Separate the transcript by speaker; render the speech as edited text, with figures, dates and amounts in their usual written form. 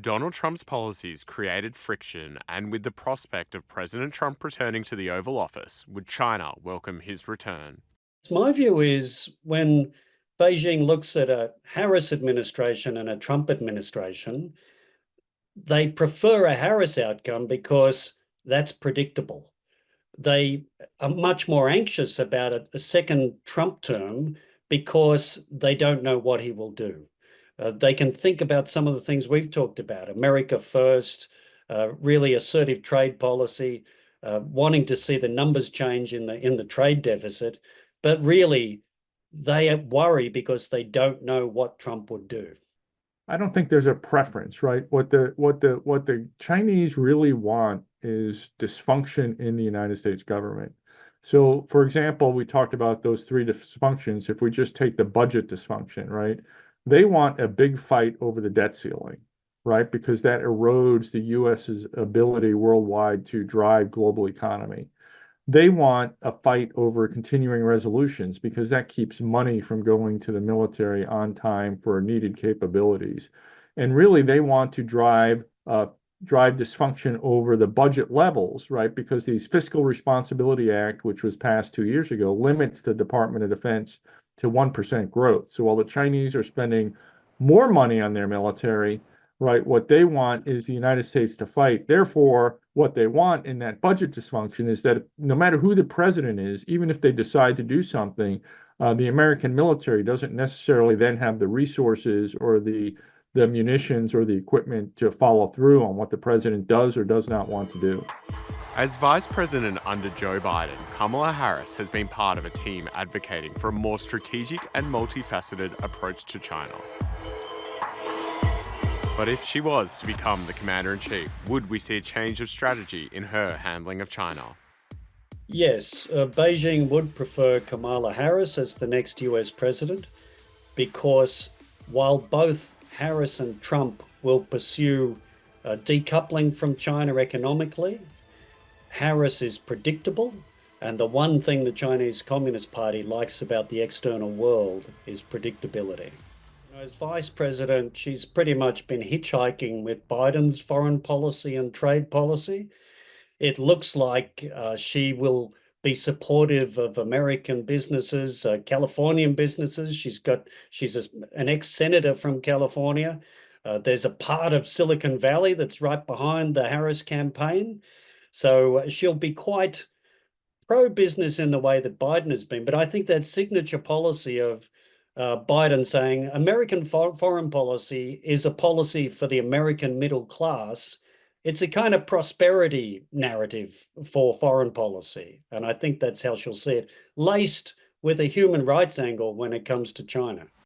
Speaker 1: Donald Trump's policies created friction, and with the prospect of President Trump returning to the Oval Office, would China welcome his return?
Speaker 2: My view is when Beijing looks at a Harris administration and a Trump administration, they prefer a Harris outcome because that's predictable. They are much more anxious about a second Trump term because they don't know what he will do. They can think about some of the things we've talked about, America first, really assertive trade policy, wanting to see the numbers change in the trade deficit, but really they worry because they don't know what Trump would do.
Speaker 3: I don't think there's a preference, right? What the Chinese really want is dysfunction in the United States government. So, for example, we talked about those three dysfunctions. If we just take the budget dysfunction, right? They want a big fight over the debt ceiling, right? Because that erodes the US's ability worldwide to drive global economy. They want a fight over continuing resolutions because that keeps money from going to the military on time for needed capabilities. And really, they want to drive dysfunction over the budget levels, right? Because the Fiscal Responsibility Act, which was passed 2 years ago, limits the Department of Defense to 1% growth. So while the Chinese are spending more money on their military, right? What they want is the United States to fight. Therefore, what they want in that budget dysfunction is that no matter who the president is, even if they decide to do something, the American military doesn't necessarily then have the resources or the munitions or the equipment to follow through on what the president does or does not want to do.
Speaker 1: As Vice President under Joe Biden, Kamala Harris has been part of a team advocating for a more strategic and multifaceted approach to China. But if she was to become the commander-in-chief, would we see a change of strategy in her handling of China?
Speaker 2: Yes, Beijing would prefer Kamala Harris as the next US president because while both Harris and Trump will pursue decoupling from China economically, Harris is predictable. And the one thing the Chinese Communist Party likes about the external world is predictability. As vice president, she's pretty much been hitchhiking with Biden's foreign policy and trade policy. It looks like she will be supportive of American businesses, Californian businesses. She's an ex-senator from California. There's a part of Silicon Valley that's right behind the Harris campaign. So she'll be quite pro-business in the way that Biden has been. But I think that signature policy of Biden saying American foreign policy is a policy for the American middle class. It's a kind of prosperity narrative for foreign policy. And I think that's how she'll see it, laced with a human rights angle when it comes to China.